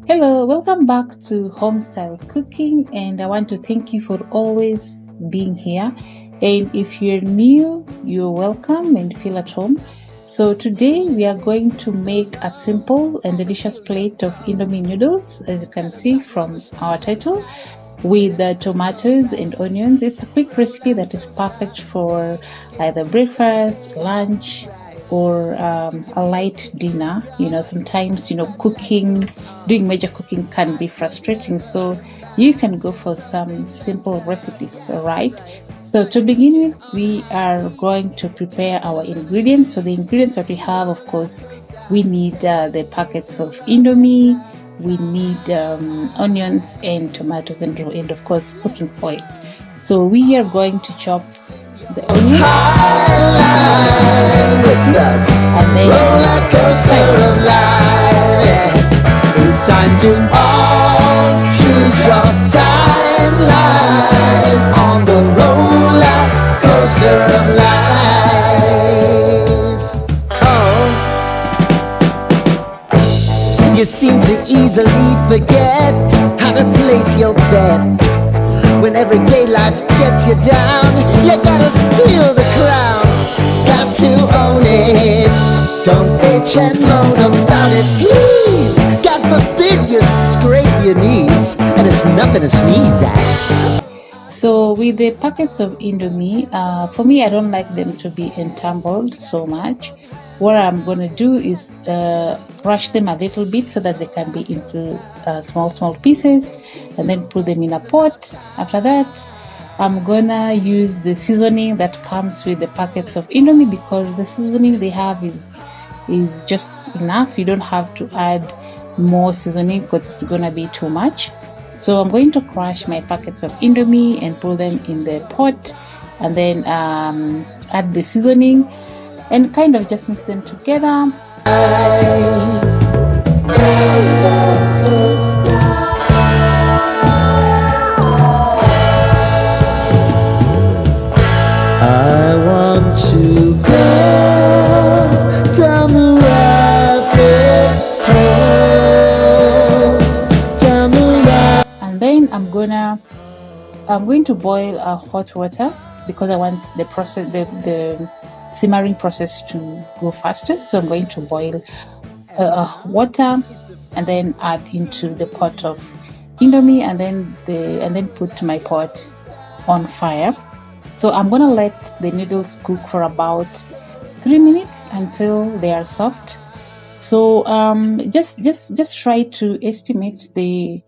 Hello, welcome back to Homestyle Cooking, and I want to thank you for always being here. And if you're new, you're welcome and feel at home. So today we are going to make a simple and delicious plate of Indomie noodles, as you can see from our title, with tomatoes and onions. It's a quick recipe that is perfect for either breakfast, lunch, or a light dinner. Sometimes doing major cooking can be frustrating, so you can go for some simple recipes. All right, so to begin with, we are going to prepare our ingredients. So the ingredients that we have, of course, we need the packets of Indomie, we need onions and tomatoes, and of course cooking oil. So we are going to chop the onions and then roller coaster of life. It's time to all choose your timeline on the roller coaster of life. Oh, you seem to easily forget how to place your bet. When everyday life gets you down, you gotta steal the crown. Got to own it. Don't bitch and moan about it, please. God forbid you scrape your knees, and it's nothing to sneeze at. So with the packets of Indomie, for me, I don't like them to be entangled so much. What I'm going to do is crush them a little bit so that they can be into small pieces, and then put them in a pot. After that, I'm gonna use the seasoning that comes with the packets of Indomie, because the seasoning they have is just enough. You don't have to add more seasoning because it's gonna be too much. So I'm going to crush my packets of Indomie and put them in the pot, and then add the seasoning and kind of just mix them together. I want to go down the rabbit hole, down the rabbit. And then I'm going to boil hot water, because I want the simmering process to go faster. So I'm going to boil water and then add into the pot of Indomie, and then put my pot on fire. So I'm gonna let the noodles cook for about 3 minutes until they are soft. So just try to estimate the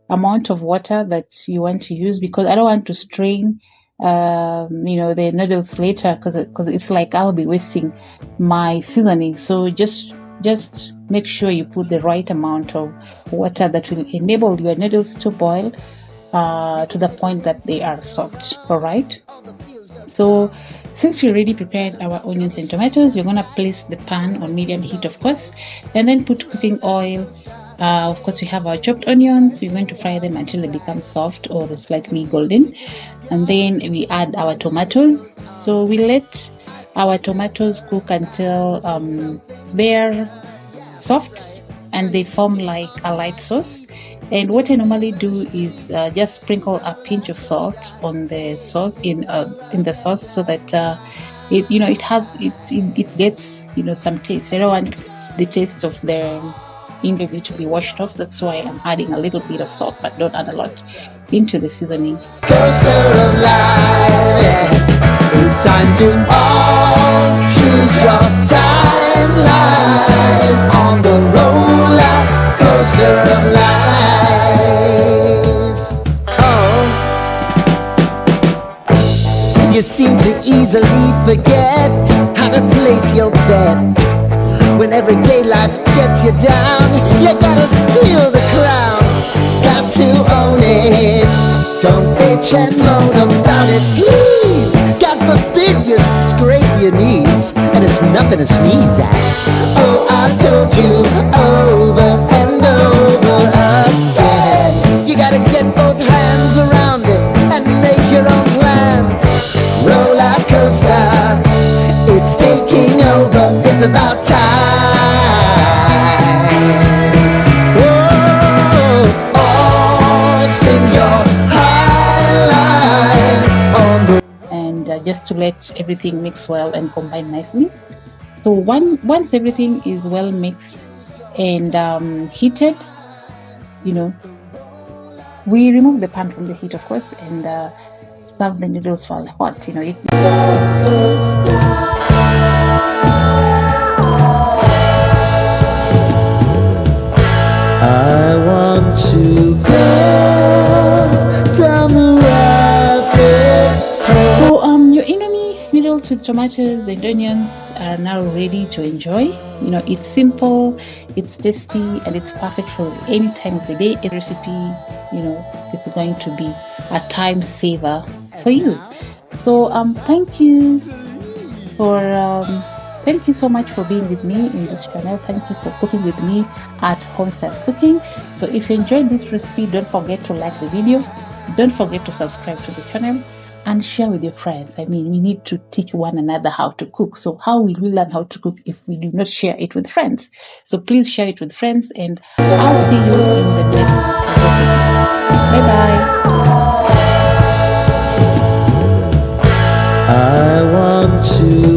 amount of water that you want to use, because I don't want to strain the noodles later, because it's like I'll be wasting my seasoning. So just make sure you put the right amount of water that will enable your noodles to boil to the point that they are soft. All right, so since we already prepared our onions and tomatoes, we're going to place the pan on medium heat, of course, and then put cooking oil. Of course, we have our chopped onions. We're going to fry them until they become soft or slightly golden, and then we add our tomatoes. So we let our tomatoes cook until they're soft and they form like a light sauce. And what I normally do is just sprinkle a pinch of salt on the sauce in the sauce, so that it gets some taste. I don't want the taste of the Indomie to be washed off. That's why I'm adding a little bit of salt, but don't add a lot into the seasoning. Coaster of life, it's time to all choose your timeline on the roller coaster of life. Oh, you seem to easily forget how to place your bet. When everyday life gets you down, you gotta steal the crown. Got to own it. Don't bitch and moan about it, please. God forbid you scrape your knees, and it's nothing to sneeze at. Oh, I've told you over and over again, you gotta get both hands around it and make your own plans. Roller coaster, it's taking over. It's about time. Whoa. let everything mix well and combine nicely. So once everything is well mixed and heated, we remove the pan from the heat, of course, and serve the noodles while hot. I want to go down the rabbit hole. So your Indomie noodles with tomatoes and onions are now ready to enjoy. It's simple, it's tasty, and it's perfect for any time of the day. A recipe, it's going to be a time saver for you. So thank you so much for being with me in this channel. Thank you for cooking with me at Homestyle Cooking. So if you enjoyed this recipe, don't forget to like the video, don't forget to subscribe to the channel, and share with your friends. I mean, we need to teach one another how to cook. So how will we learn how to cook if we do not share it with friends? So please share it with friends, and I'll see you in the next recipe. Bye bye. I want to